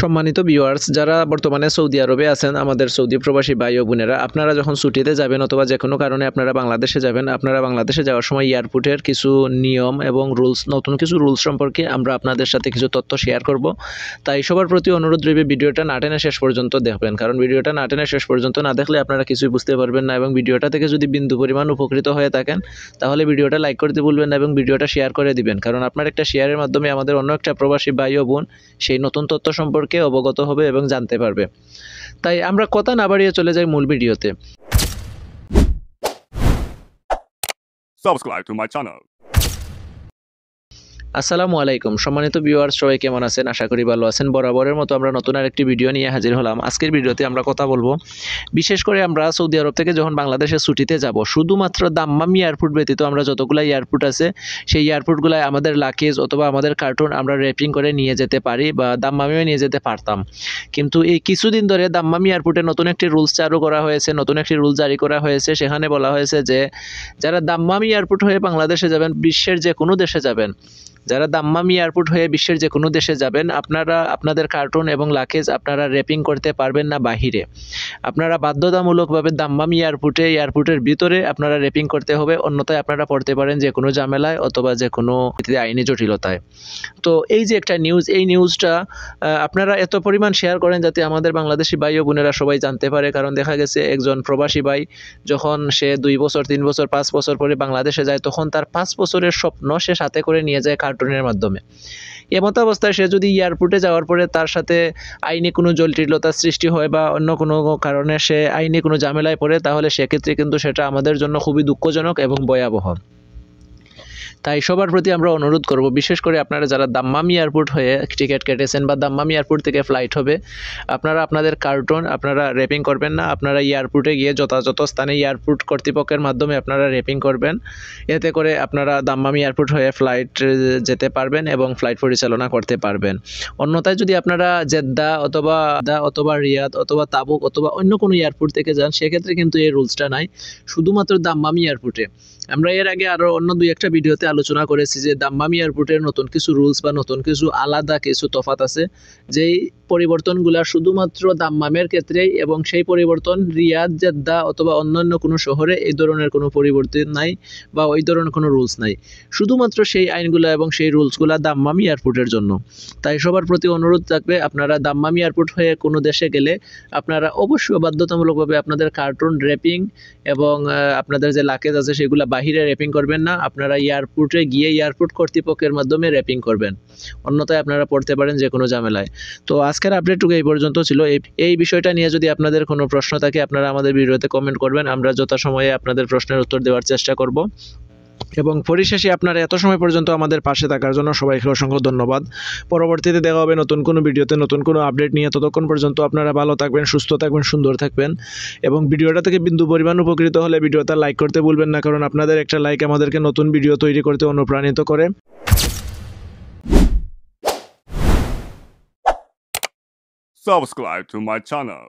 সম্মানিত ভিউয়ার্স, যারা বর্তমানে সৌদি আরবে আছেন, আমাদের সৌদি প্রবাসী ভাই ও বোনেরা, আপনারা যখন ছুটিতে যাবেন অথবা যে কোনো কারণে আপনারা বাংলাদেশে যাবেন, আপনারা বাংলাদেশে যাওয়ার সময় এয়ারপোর্টের কিছু নিয়ম এবং রুলস, নতুন কিছু রুলস সম্পর্কে আমরা আপনাদের সাথে কিছু তথ্য শেয়ার করব। তাই সবার প্রতি অনুরোধ রইবে ভিডিওটা না টেনে শেষ পর্যন্ত দেখবেন, কারণ ভিডিওটা না টেনে শেষ পর্যন্ত না দেখলে আপনারা কিছুই বুঝতে পারবেন না। এবং ভিডিওটা থেকে যদি বিন্দু পরিমাণ উপকৃত হয়ে থাকেন তাহলে ভিডিওটা লাইক করতে ভুলবেন না এবং ভিডিওটা শেয়ার করে দিবেন, কারণ আপনার একটা শেয়ারের মাধ্যমে আমাদের অন্য একটা প্রবাসী ভাই ও বোন সেই নতুন তথ্য সম্পর্কে অবগত হবে এবং জানতে পারবে। তাই আমরা কথা না বাড়িয়ে চলে যাই মূল ভিডিওতে। Subscribe to my channel. আসসালামু আলাইকুম সম্মানিত ভিউয়ার্স, সবাই কেমন আছেন? আশা করি ভালো আছেন। বরাবরের মতো আমরা নতুন আরেকটি ভিডিও নিয়ে হাজির হলাম। আজকের ভিডিওতে আমরা কথা বলবো, বিশেষ করে আমরা সৌদি আরব থেকে যখন বাংলাদেশে ছুটিতে যাব, শুধুমাত্র দাম্মাম এয়ারপোর্ট ব্যতীত আমরা যতগুলো এয়ারপোর্ট আছে সেই এয়ারপোর্টগুলোয় আমাদের লাগেজ অথবা আমাদের কার্টুন আমরা র্যাপিং করে নিয়ে যেতে পারি বা দাম্মামে নিয়ে যেতে পারতাম। কিন্তু এই কিছুদিন ধরে দাম্মাম এয়ারপোর্টে নতুন একটি রুলস চালু করা হয়েছে, নতুন একটি রুল জারি করা হয়েছে। সেখানে বলা হয়েছে যে যারা দাম্মাম এয়ারপোর্ট হয়ে বাংলাদেশে যাবেন, বিশ্বের যে কোনো দেশে যাবেন, যারা দাম্মাম এয়ারপোর্ট হয়ে বিশ্বের যে কোনো দেশে যাবেন, আপনারা আপনাদের কার্টুন এবং লাগেজ আপনারা র্যাপিং করতে পারবেন না বাহিরে। আপনারা বাধ্যতামূলকভাবে দাম্মাম এয়ারপোর্টের ভিতরে আপনারা র্যাপিং করতে হবে, অন্যথায় আপনারা পড়তে পারেন যে কোনো ঝামেলায় অথবা যে কোনো আইনি জটিলতায়। তো এই যে একটা নিউজ, এই নিউজটা আপনারা এত পরিমাণ শেয়ার করেন যাতে আমাদের বাংলাদেশি ভাই ও বোনেরা সবাই জানতে পারে, কারণ দেখা গেছে একজন প্রবাসী ভাই যখন সে 2 বছর 3 বছর 5 বছর পরে বাংলাদেশে যায়, তখন তার 5 বছরের স্বপ্ন সে সাথে করে নিয়ে যায় কার্টুনের মাধ্যমে। এমত অবস্থায় সে যদি এয়ারপোর্টে যাওয়ার পরে তার সাথে আইনি কোনো জটিলতার সৃষ্টি হয় বা অন্য কোনো কারণে সে আইনি কোনো ঝামেলায় পড়ে, তাহলে সেক্ষেত্রে কিন্তু সেটা আমাদের জন্য খুবই দুঃখজনক এবং ভয়াবহ। তাই সবার প্রতি আমরা অনুরোধ করব, বিশেষ করে আপনারা যারা দাম্মাম এয়ারপোর্ট হয়ে টিকিট কেটেছেন বা দাম্মাম এয়ারপোর্ট থেকে ফ্লাইট হবে, আপনারা আপনাদের কার্টুন আপনারা র্যাপিং করবেন না। আপনারা এয়ারপোর্টে গিয়ে যথাযথ স্থানে এয়ারপোর্ট কর্তৃপক্ষের মাধ্যমে আপনারা র্যাপিং করবেন। এতে করে আপনারা দাম্মাম এয়ারপোর্ট হয়ে ফ্লাইট যেতে পারবেন এবং ফ্লাইট পরিচালনা করতে পারবেন। অন্যথায় যদি আপনারা জেদ্দা অথবা রিয়াদ অথবা তাবুক অথবা অন্য কোনো এয়ারপোর্ট থেকে যান, সেক্ষেত্রে কিন্তু এই রুলসটা নাই, শুধুমাত্র দাম্মাম এয়ারপোর্টে। আমরা এর আগে আরও অন্য 2-1টা ভিডিওতে আলোচনা করেছি যে দাম্মাম এয়ারপোর্টের নতুন কিছু রুলস বা নতুন কিছু আলাদা কিছু তফাৎ আছে, যেই পরিবর্তনগুলো শুধুমাত্র দাম্মামের ক্ষেত্রেই, এবং সেই পরিবর্তন রিয়াদ, জেদ্দা অথবা অন্যান্য কোনো শহরে এই ধরনের কোনো পরিবর্তন নাই বা ওই ধরনের কোনো রুলস নাই। শুধুমাত্র সেই আইনগুলো এবং সেই রুলসগুলো দাম্মাম এয়ারপোর্টের জন্য। তাই সবার প্রতি অনুরোধ থাকবে, আপনারা দাম্মাম এয়ারপোর্ট হয়ে কোনো দেশে গেলে আপনারা অবশ্যই বাধ্যতামূলকভাবে আপনাদের কার্টুন র্যাপিং এবং আপনাদের যে লাগেজ আছে সেগুলো বাহিরে র্যাপিং করবেন না। আপনারা এয়ারপোর্টে গিয়ে এয়ারপোর্ট কর্তৃপক্ষের মাধ্যমে র্যাপিং করবেন, অন্যথায় আপনারা পড়তে পারেন যে কোনো ঝামেলায়। তো আজকের আপডেটটুকু এই পর্যন্ত ছিল। এই বিষয়টা নিয়ে যদি আপনাদের কোনো প্রশ্ন থাকে আপনারা আমাদের ভিডিওতে কমেন্ট করবেন, আমরা যথাসময়ে আপনাদের প্রশ্নের উত্তর দেওয়ার চেষ্টা করব। এবং পরিশেষে আপনারা এত সময় পর্যন্ত আমাদের পাশে থাকার জন্য সবাইকে অসংখ্য ধন্যবাদ। পরবর্তীতে দেখা হবে নতুন কোনো ভিডিওতে নতুন কোনো আপডেট নিয়ে। ততক্ষণ পর্যন্ত আপনারা ভালো থাকবেন, সুস্থ থাকবেন, সুন্দর থাকবেন এবং ভিডিওটা থেকে বিন্দু পরিমাণ উপকৃত হলে ভিডিওটা লাইক করতে ভুলবেন না, কারণ আপনাদের একটা লাইক আমাদেরকে নতুন ভিডিও তৈরি করতে অনুপ্রাণিত করে। Subscribe to my channel.